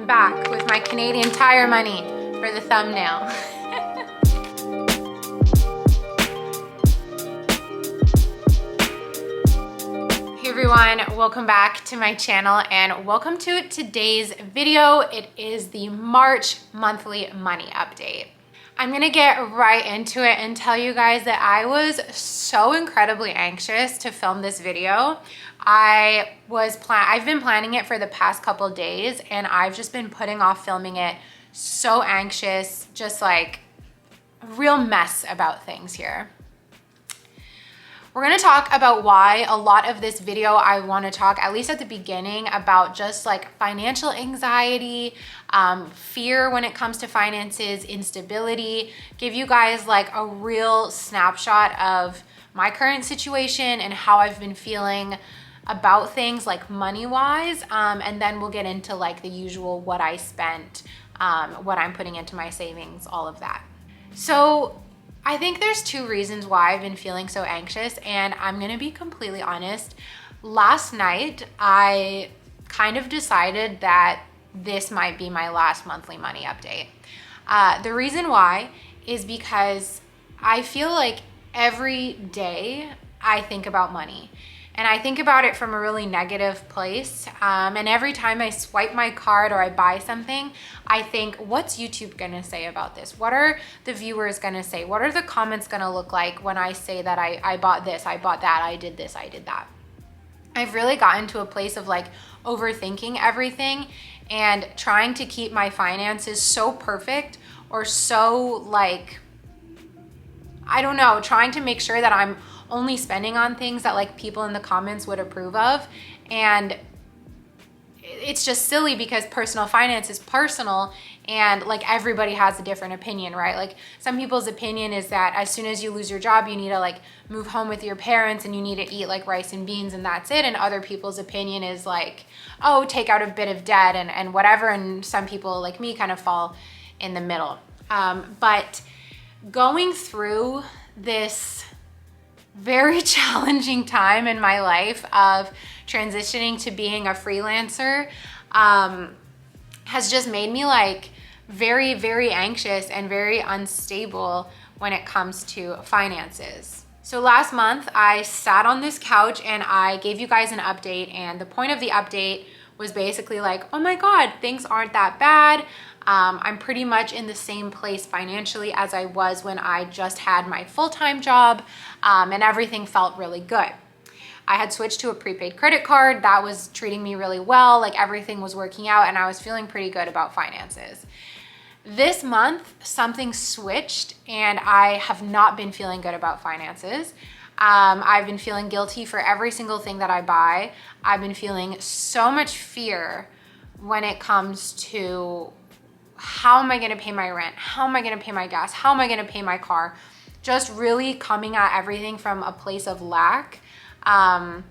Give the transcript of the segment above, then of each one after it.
I'm back with my Canadian Tire money for the thumbnail. Hey everyone, welcome back to my channel and welcome to today's video. It is the March monthly money update. I'm gonna get right into it and tell you guys that I was so incredibly anxious to film this video. I've been planning it for the past couple days and I've just been putting off filming it. So anxious, just like a real mess about things here. We're gonna talk about why a lot of this video I wanna talk, at least at the beginning, about just like financial anxiety, fear when it comes to finances, instability, give you guys like a real snapshot of my current situation and how I've been feeling about things like money-wise, and then we'll get into like the usual what I spent, what I'm putting into my savings, all of that. So I think there's two reasons why I've been feeling so anxious, and I'm gonna be completely honest. Last night, I kind of decided that this might be my last monthly money update. The reason why is because I feel like every day I think about money. And I think about it from a really negative place. And every time I swipe my card or I buy something, I think, what's YouTube gonna say about this? What are the viewers gonna say? What are the comments gonna look like when I say that I bought this, I bought that, I did this, I did that? I've really gotten to a place of like overthinking everything and trying to keep my finances so perfect or so like, I don't know, trying to make sure that I'm only spending on things that like people in the comments would approve of. And it's just silly because personal finance is personal and like everybody has a different opinion, right? Like some people's opinion is that as soon as you lose your job, you need to like move home with your parents and you need to eat like rice and beans and that's it. And other people's opinion is like, oh, take out a bit of debt and whatever. And some people like me kind of fall in the middle. But going through this very challenging time in my life of transitioning to being a freelancer has just made me like very, very anxious and very unstable when it comes to finances. So last month I sat on this couch and I gave you guys an update, and the point of the update was basically like, oh my God, things aren't that bad. I'm pretty much in the same place financially as I was when I just had my full-time job, and everything felt really good. I had switched to a prepaid credit card that was treating me really well, like everything was working out and I was feeling pretty good about finances. This month, something switched and I have not been feeling good about finances. I've been feeling guilty for every single thing that I buy. I've been feeling so much fear when it comes to how am I gonna pay my rent? How am I gonna pay my gas? How am I gonna pay my car? Just really coming at everything from a place of lack, and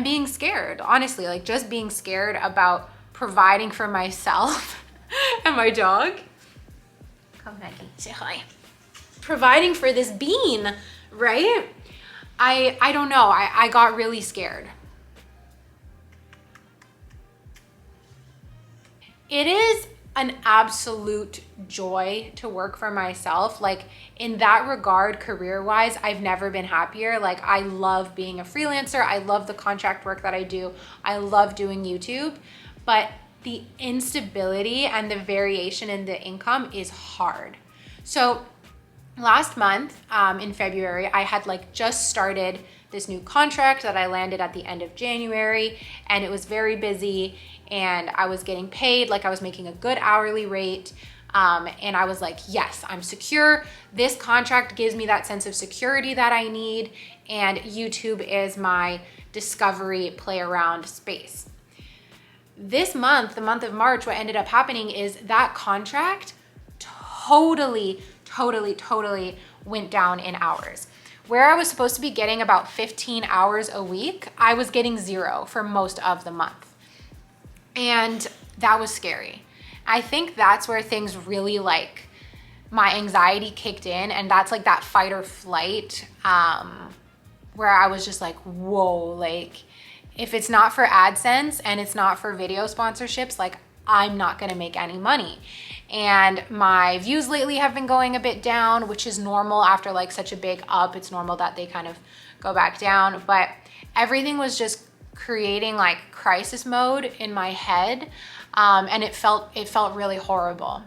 being scared, honestly, like just being scared about providing for myself and my dog. Come Maggie, say hi. Providing for this bean, right? I don't know, I got really scared. It is an absolute joy to work for myself. Like in that regard, career-wise, I've never been happier. Like I love being a freelancer. I love the contract work that I do. I love doing YouTube, but the instability and the variation in the income is hard. So last month, in February, I had like just started this new contract that I landed at the end of January, and it was very busy and I was getting paid, like I was making a good hourly rate. And I was like, yes, I'm secure. This contract gives me that sense of security that I need. And YouTube is my discovery, play around space. This month, the month of March, what ended up happening is that contract totally went down in hours. Where I was supposed to be getting about 15 hours a week, I was getting 0 for most of the month. And that was scary. I think that's where things really like my anxiety kicked in, and that's like that fight or flight where I was just like, whoa, like if it's not for AdSense and it's not for video sponsorships, like I'm not gonna make any money. And my views lately have been going a bit down, which is normal after like such a big up. It's normal that they kind of go back down, but everything was just creating like crisis mode in my head. And it felt really horrible.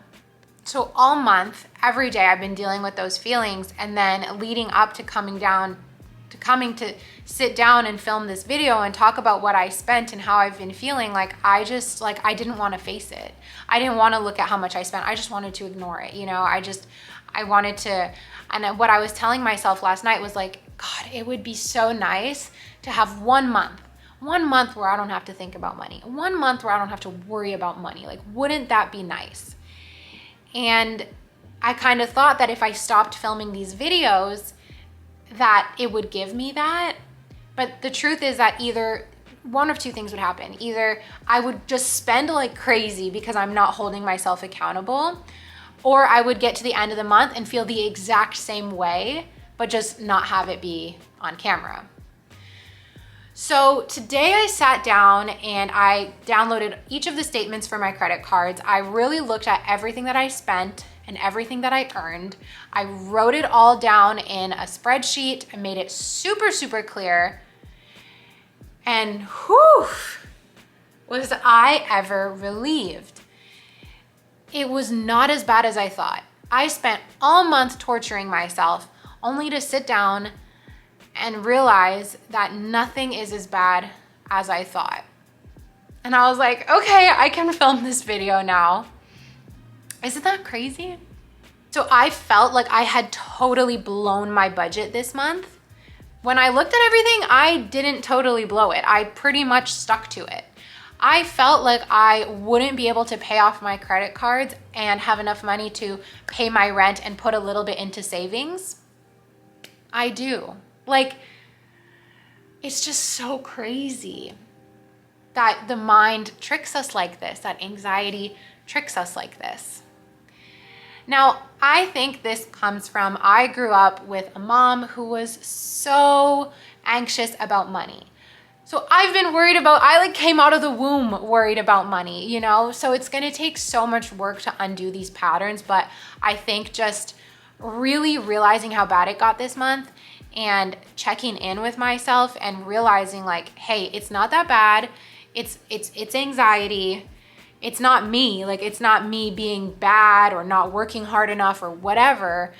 So all month, every day I've been dealing with those feelings, and then leading up to coming to sit down and film this video and talk about what I spent and how I've been feeling, like I didn't want to face it. I didn't want to look at how much I spent. I just wanted to ignore it. You know, I wanted to, and what I was telling myself last night was like, God, it would be so nice to have 1 month where I don't have to think about money. 1 month where I don't have to worry about money. Like, wouldn't that be nice? And I kind of thought that if I stopped filming these videos, that it would give me that. But the truth is that either one of two things would happen. Either I would just spend like crazy because I'm not holding myself accountable, or I would get to the end of the month and feel the exact same way, but just not have it be on camera. So today I sat down and I downloaded each of the statements for my credit cards. I really looked at everything that I spent and everything that I earned. I wrote it all down in a spreadsheet and made it super, super clear. And whew, was I ever relieved. It was not as bad as I thought. I spent all month torturing myself only to sit down and realize that nothing is as bad as I thought. And I was like, okay, I can film this video now. Isn't that crazy? So I felt like I had totally blown my budget this month. When I looked at everything, I didn't totally blow it. I pretty much stuck to it. I felt like I wouldn't be able to pay off my credit cards and have enough money to pay my rent and put a little bit into savings. I do. Like, it's just so crazy that the mind tricks us like this, that anxiety tricks us like this. Now, I think this comes from, I grew up with a mom who was so anxious about money. So I've been worried about, I like came out of the womb worried about money, you know? So it's gonna take so much work to undo these patterns, but I think just really realizing how bad it got this month and checking in with myself and realizing like, hey, it's not that bad. It's anxiety. It's not me. Like, it's not me being bad or not working hard enough or whatever.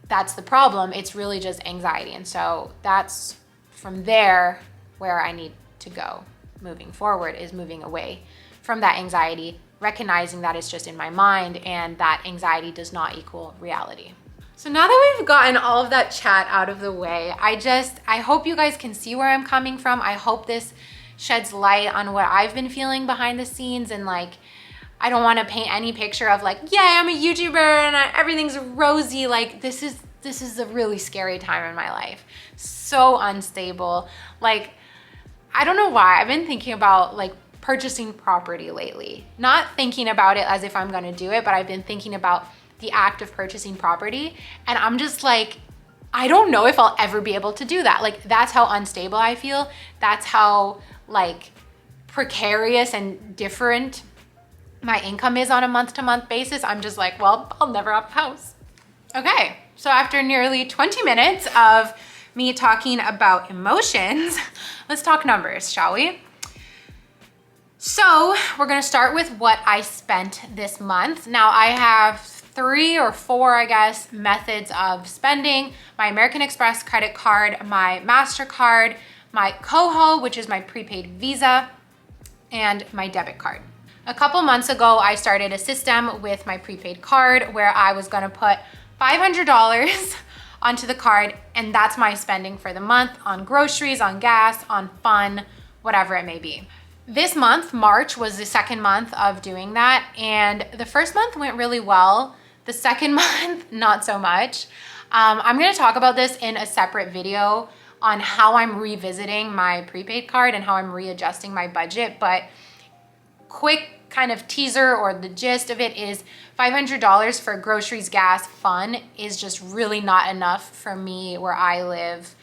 That's the problem. It's really just anxiety. And so that's from there where I need to go moving forward, is moving away from that anxiety, recognizing that it's just in my mind and that anxiety does not equal reality. So now that we've gotten all of that chat out of the way, I hope you guys can see where I'm coming from. I hope this sheds light on what I've been feeling behind the scenes, and like, I don't want to paint any picture of like, yeah, I'm a YouTuber and everything's rosy. Like, this is a really scary time in my life. So unstable. Like, I don't know why. I've been thinking about like purchasing property lately. Not thinking about it as if I'm gonna do it, but I've been thinking about the act of purchasing property. And I'm just like, I don't know if I'll ever be able to do that. Like, that's how unstable I feel. That's how like precarious and different my income is on a month-to-month basis. I'm just like, well, I'll never have a house. Okay, so after nearly 20 minutes of me talking about emotions, let's talk numbers, shall we? So we're gonna start with what I spent this month. Now I have 3 or 4, I guess, methods of spending: my American Express credit card, my MasterCard, my Coho, which is my prepaid Visa, and my debit card. A couple months ago, I started a system with my prepaid card where I was gonna put $500 onto the card, and that's my spending for the month on groceries, on gas, on fun, whatever it may be. This month, March, was the second month of doing that, and the first month went really well. The second month, not so much. I'm gonna talk about this in a separate video on how I'm revisiting my prepaid card and how I'm readjusting my budget, but quick kind of teaser or the gist of it is $500 for groceries, gas, fun is just really not enough for me where I live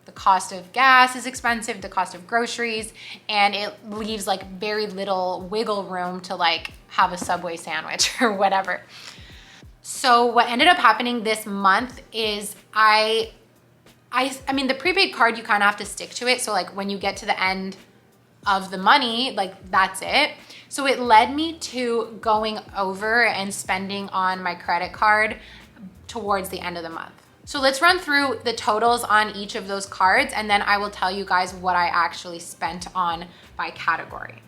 The cost of gas is expensive, the cost of groceries, and it leaves like very little wiggle room to like have a Subway sandwich or whatever. So what ended up happening this month is I mean, the prepaid card, you kind of have to stick to it. So like when you get to the end of the money, like that's it. So it led me to going over and spending on my credit card towards the end of the month. So let's run through the totals on each of those cards, and then I will tell you guys what I actually spent on by category.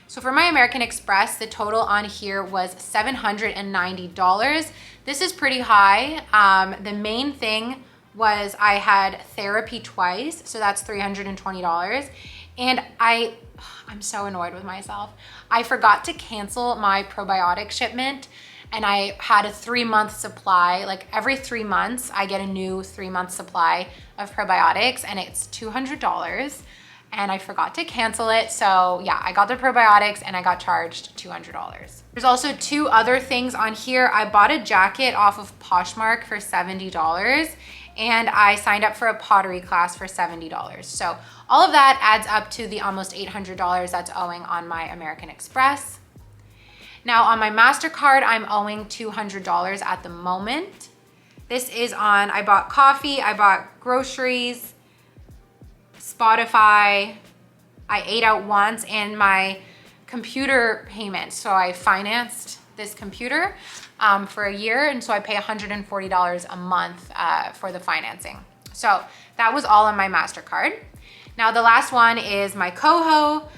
So for my American Express, the total on here was $790. This is pretty high. The main thing was I had therapy twice, so that's $320. And I'm so annoyed with myself. I forgot to cancel my probiotic shipment, and I had a 3-month supply. Like every 3 months, I get a new 3-month supply of probiotics, and it's $200. And I forgot to cancel it. So yeah, I got the probiotics and I got charged $200. There's also 2 other things on here. I bought a jacket off of Poshmark for $70, and I signed up for a pottery class for $70. So all of that adds up to the almost $800 that's owing on my American Express. Now on my MasterCard, I'm owing $200 at the moment. This is on, I bought coffee, I bought groceries, Spotify, I ate out once, and my computer payment. So I financed this computer for a year, and so I pay $140 a month for the financing. So that was all on my MasterCard. Now the last one is my Coho.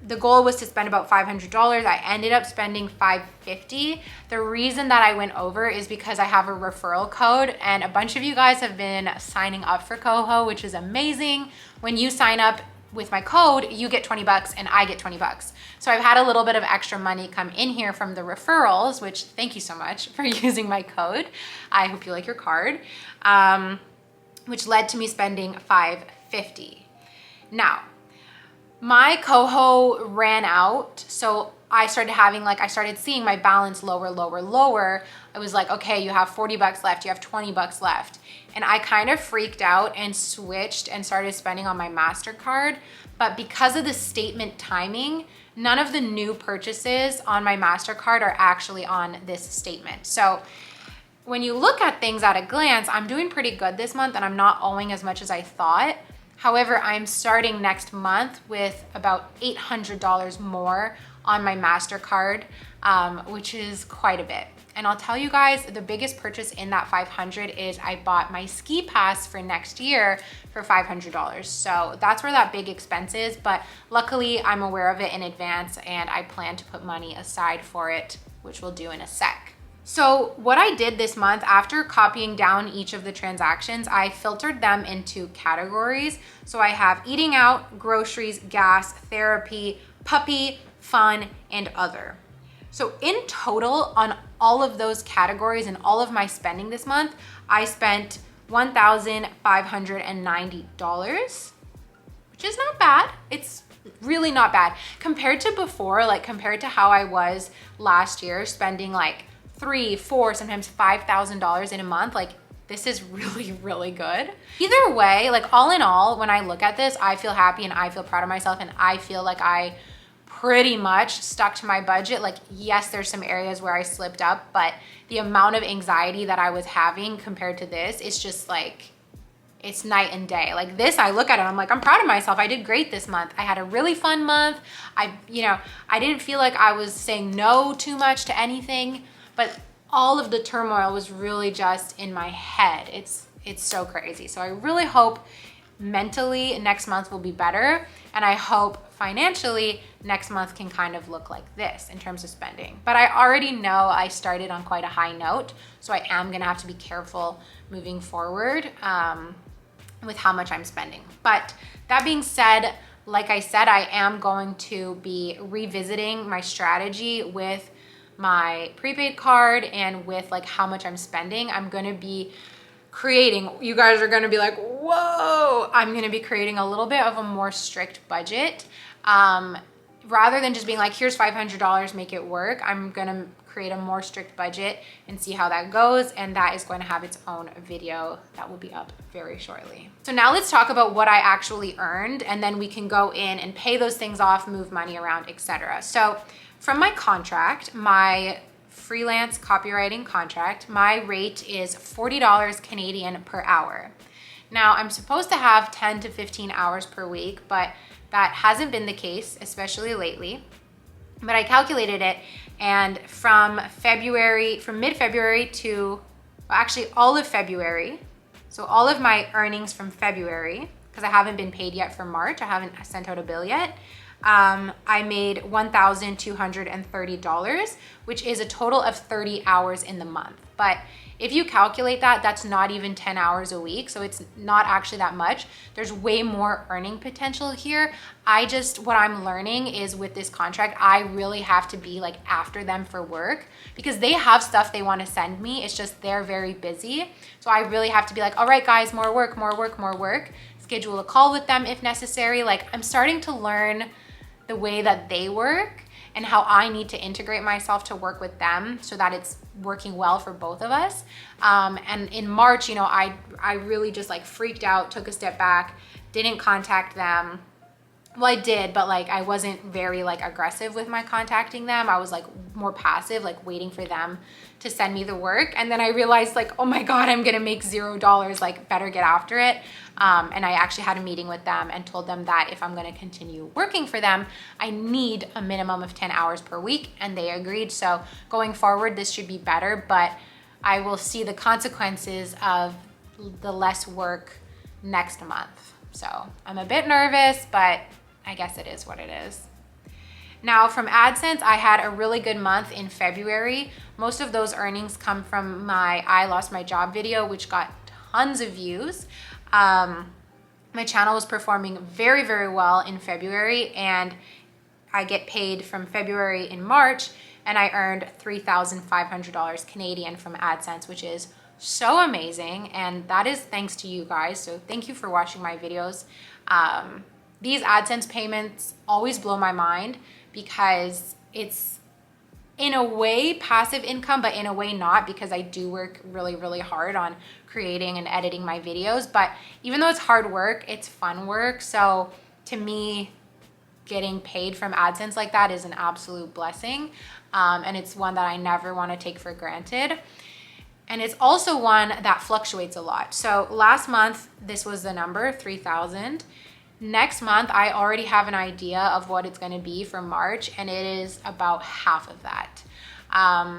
The goal was to spend about $500. I ended up spending $550. The reason that I went over is because I have a referral code, and a bunch of you guys have been signing up for Coho, which is amazing. When you sign up with my code, you get 20 bucks and I get 20 bucks. So I've had a little bit of extra money come in here from the referrals, which thank you so much for using my code. I hope you like your card, which led to me spending $550. Now, my Coho ran out, so I started seeing my balance lower. I was like, okay, you have 40 bucks left, you have 20 bucks left. And I kind of freaked out and switched and started spending on my MasterCard. But because of the statement timing, none of the new purchases on my MasterCard are actually on this statement. So when you look at things at a glance, I'm doing pretty good this month and I'm not owing as much as I thought. However, I'm starting next month with about $800 more on my MasterCard, which is quite a bit. And I'll tell you guys, the biggest purchase in that $500 is I bought my ski pass for next year for $500. So that's where that big expense is, but luckily I'm aware of it in advance and I plan to put money aside for it, which we'll do in a sec. So what I did this month, after copying down each of the transactions, I filtered them into categories. So I have eating out, groceries, gas, therapy, puppy, fun, and other. So in total, on all of those categories and all of my spending this month, I spent $1,590, which is not bad. It's really not bad. Compared to before, like compared to how I was last year, spending like $3,000, $4,000, sometimes $5,000 in a month, like this is really, really good. Either way, like all in all, when I look at this, I feel happy and I feel proud of myself and I feel like I pretty much stuck to my budget. Like, yes, there's some areas where I slipped up, but the amount of anxiety that I was having compared to this, it's just like, it's night and day. Like this, I look at it, I'm like, I'm proud of myself. I did great this month. I had a really fun month. I didn't feel like I was saying no too much to anything, but all of the turmoil was really just in my head. It's so crazy. So I really hope mentally next month will be better. And I hope financially next month can kind of look like this in terms of spending. But I already know I started on quite a high note. So I am gonna have to be careful moving forward with how much I'm spending. But that being said, like I said, I am going to be revisiting my strategy with my prepaid card and with like how much I'm spending. I'm gonna be creating, you guys are gonna be like, whoa, I'm gonna be creating a little bit of a more strict budget. rather than just being like, here's $500, make it work, I'm gonna create a more strict budget and see how that goes. And that is going to have its own video that will be up very shortly. So now let's talk about what I actually earned, and then we can go in and pay those things off, move money around, etc. So from my contract, my freelance copywriting contract, my rate is $40 Canadian per hour. Now I'm supposed to have 10 to 15 hours per week, but that hasn't been the case, especially lately. But I calculated it, and from mid-February to, well, actually all of February, so all of my earnings from February, because I haven't been paid yet for March, I haven't sent out a bill yet, I made $1,230, which is a total of 30 hours in the month. But if you calculate that, that's not even 10 hours a week. So it's not actually that much. There's way more earning potential here. What I'm learning is with this contract, I really have to be like after them for work, because they have stuff they want to send me. It's just they're very busy. So I really have to be like, all right, guys, more work, more work, more work. Schedule a call with them if necessary. Like, I'm starting to learn the way that they work and how I need to integrate myself to work with them so that it's working well for both of us. And in March, you know, I really just like freaked out, took a step back, didn't contact them. Well, I did, but like I wasn't very like aggressive with my contacting them. I was like more passive, like waiting for them to send me the work. And then I realized like, oh my God, I'm gonna make $0, like better get after it. And I actually had a meeting with them and told them that if I'm gonna continue working for them, I need a minimum of 10 hours per week, and they agreed. So going forward, this should be better, but I will see the consequences of the less work next month. So I'm a bit nervous, but I guess it is what it is. Now from AdSense, I had a really good month in February. Most of those earnings come from my I Lost My Job video, which got tons of views. My channel was performing very, very well in February, and I get paid from February in March, and I earned $3,500 Canadian from AdSense, which is so amazing. And that is thanks to you guys. So thank you for watching my videos. These AdSense payments always blow my mind because it's in a way passive income, but in a way not, because I do work really, really hard on creating and editing my videos. But even though it's hard work, it's fun work. So to me, getting paid from AdSense like that is an absolute blessing. And it's one that I never want to take for granted. And it's also one that fluctuates a lot. So last month, this was the number, 3,000. Next month, I already have an idea of what it's going to be for March, and it is about half of that.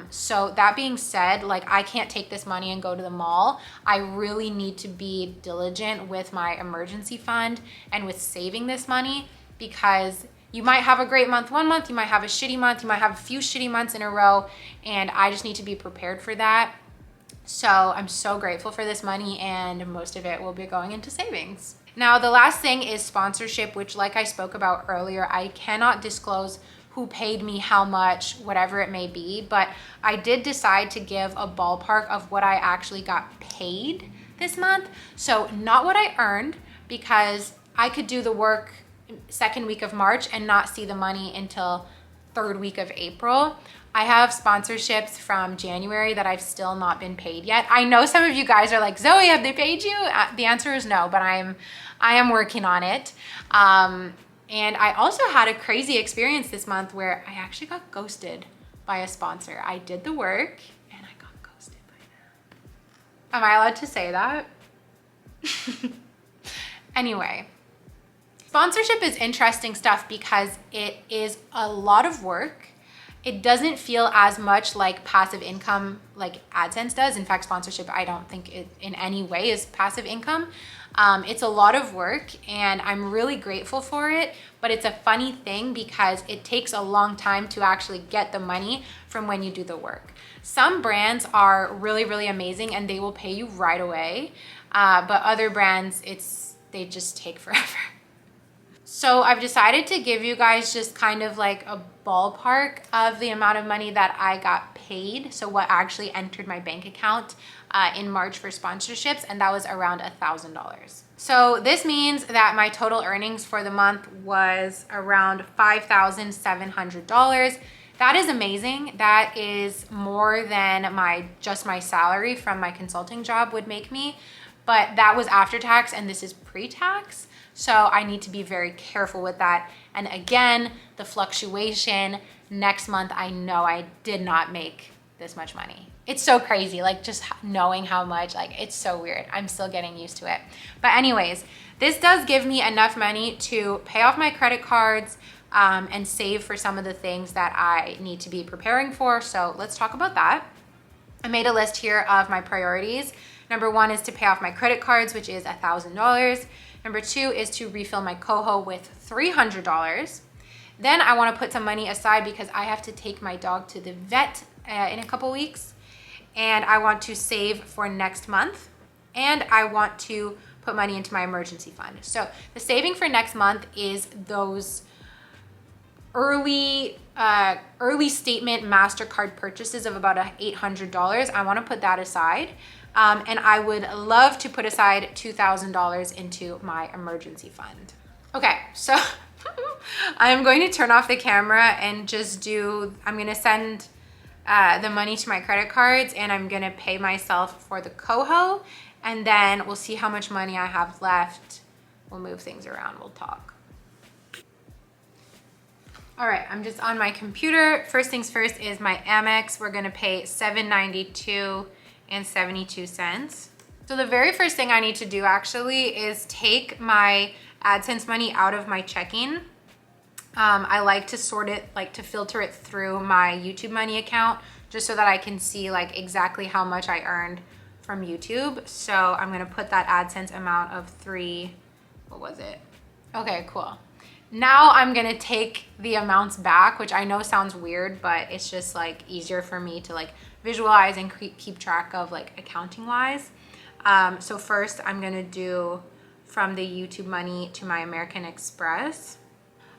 So that being said, like I can't take this money and go to the mall. I really need to be diligent with my emergency fund and with saving this money, because you might have a great month one month, you might have a shitty month, you might have a few shitty months in a row, and I just need to be prepared for that. So I'm so grateful for this money, and most of it will be going into savings. Now, the last thing is sponsorship, which like I spoke about earlier, I cannot disclose who paid me how much, whatever it may be, but I did decide to give a ballpark of what I actually got paid this month. So not what I earned, because I could do the work second week of March and not see the money until third week of April. I have sponsorships from January that I've still not been paid yet. I know some of you guys are like, Zoe, have they paid you? The answer is no, but I am working on it. And I also had a crazy experience this month where I actually got ghosted by a sponsor. I did the work and I got ghosted by them. Am I allowed to say that? Anyway, sponsorship is interesting stuff because it is a lot of work. It doesn't feel as much like passive income like AdSense does. In fact, sponsorship, I don't think it in any way is passive income. It's a lot of work, and I'm really grateful for it, but it's a funny thing because it takes a long time to actually get the money from when you do the work. Some brands are really, really amazing and they will pay you right away, but other brands, they just take forever. So I've decided to give you guys just kind of like a ballpark of the amount of money that I got paid. So what actually entered my bank account in March for sponsorships, and that was around $1,000. So this means that my total earnings for the month was around $5,700. That is amazing. That is more than just my salary from my consulting job would make me, but that was after tax and this is pre-tax. So I need to be very careful with that. And again, the fluctuation next month, I know I did not make this much money. It's so crazy, like just knowing how much, like it's so weird. I'm still getting used to it. But anyways, this does give me enough money to pay off my credit cards and save for some of the things that I need to be preparing for. So let's talk about that. I made a list here of my priorities. Number one is to pay off my credit cards, which is $1,000. Number two is to refill my coho with $300. Then I want to put some money aside because I have to take my dog to the vet in a couple weeks. And I want to save for next month. And I want to put money into my emergency fund. So the saving for next month is those early statement MasterCard purchases of about $800. I want to put that aside. And I would love to put aside $2,000 into my emergency fund. Okay, so I'm going to turn off the camera and just I'm going to send the money to my credit cards and I'm going to pay myself for the coho. And then we'll see how much money I have left. We'll move things around, we'll talk. All right, I'm just on my computer. First things first is my Amex. We're going to pay $7.92.72. So the very first thing I need to do actually is take my AdSense money out of my checking. I like to sort it, like to filter it through my YouTube money account just so that I can see like exactly how much I earned from YouTube. So I'm going to put that AdSense amount of what was it? Okay, cool. Now I'm going to take the amounts back, which I know sounds weird, but it's just like easier for me to like visualize and keep track of like accounting wise. So first I'm going to do from the YouTube money to my American Express.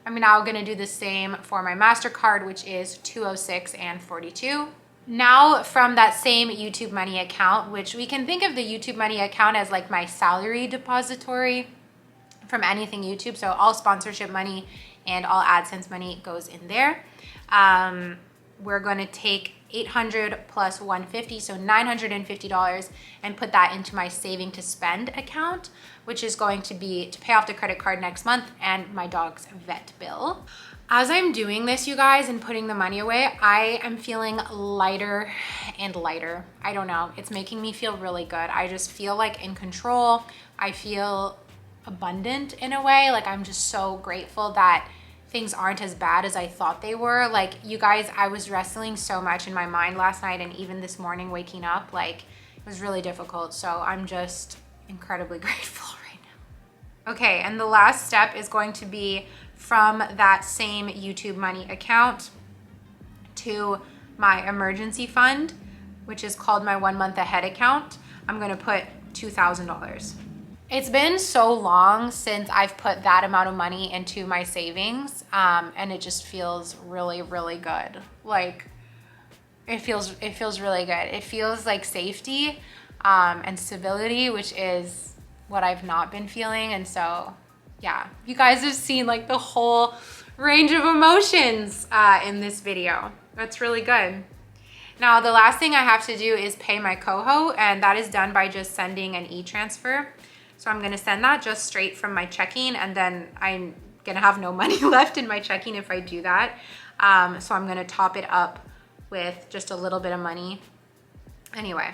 I'm now going to do the same for my MasterCard, which is $206 and $42. Now from that same YouTube money account, which we can think of the YouTube money account as like my salary depository from anything YouTube. So all sponsorship money and all AdSense money goes in there. We're going to take $800 plus $150, so $950, and put that into my saving to spend account, which is going to be to pay off the credit card next month and my dog's vet bill. As I'm doing this, you guys, and putting the money away, I am feeling lighter and lighter. I don't know. It's making me feel really good. I just feel like in control. I feel abundant in a way. Like I'm just so grateful that things aren't as bad as I thought they were. Like you guys, I was wrestling so much in my mind last night and even this morning waking up, like it was really difficult. So I'm just incredibly grateful right now. Okay, and the last step is going to be from that same YouTube money account to my emergency fund, which is called my 1 month ahead account. I'm gonna put $2,000. It's been so long since I've put that amount of money into my savings, and it just feels really, really good. Like it feels really good. It feels like safety and stability, which is what I've not been feeling. And so, yeah, you guys have seen like the whole range of emotions in this video. That's really good. Now, the last thing I have to do is pay my coho, and that is done by just sending an e-transfer. So I'm gonna send that just straight from my checking, and then I'm gonna have no money left in my checking if I do that. So I'm gonna top it up with just a little bit of money. Anyway,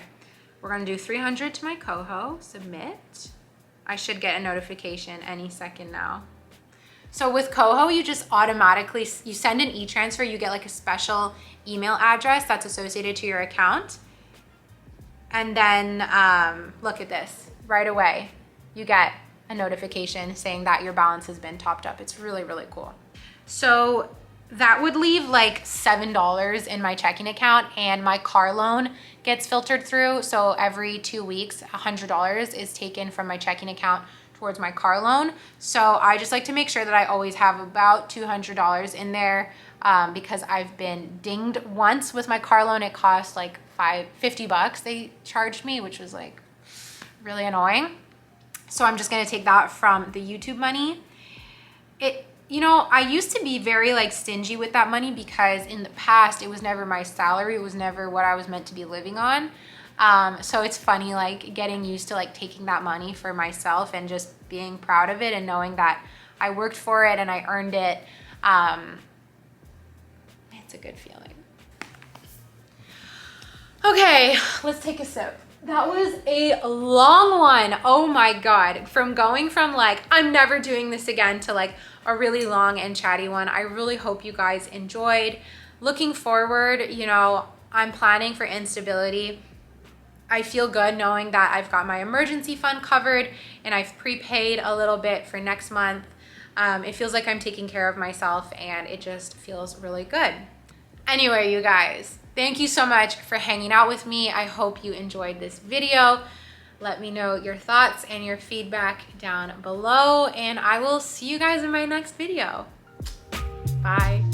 we're gonna do 300 to my coho, submit. I should get a notification any second now. So with coho, you just automatically, you send an e-transfer, you get like a special email address that's associated to your account. And then look at this, right away, you get a notification saying that your balance has been topped up. It's really, really cool. So that would leave like $7 in my checking account, and my car loan gets filtered through. So every 2 weeks, $100 is taken from my checking account towards my car loan. So I just like to make sure that I always have about $200 in there because I've been dinged once with my car loan. It cost like $50 they charged me, which was like really annoying. So I'm just gonna take that from the YouTube money. You know, I used to be very like stingy with that money because in the past, it was never my salary. It was never what I was meant to be living on. So it's funny, like getting used to like taking that money for myself and just being proud of it and knowing that I worked for it and I earned it. It's a good feeling. Okay, let's take a sip. That was a long one. Oh my God. From going from like, I'm never doing this again to like a really long and chatty one. I really hope you guys enjoyed. Looking forward, you know, I'm planning for instability. I feel good knowing that I've got my emergency fund covered and I've prepaid a little bit for next month. It feels like I'm taking care of myself and it just feels really good. Anyway, you guys, thank you so much for hanging out with me. I hope you enjoyed this video. Let me know your thoughts and your feedback down below, and I will see you guys in my next video. Bye.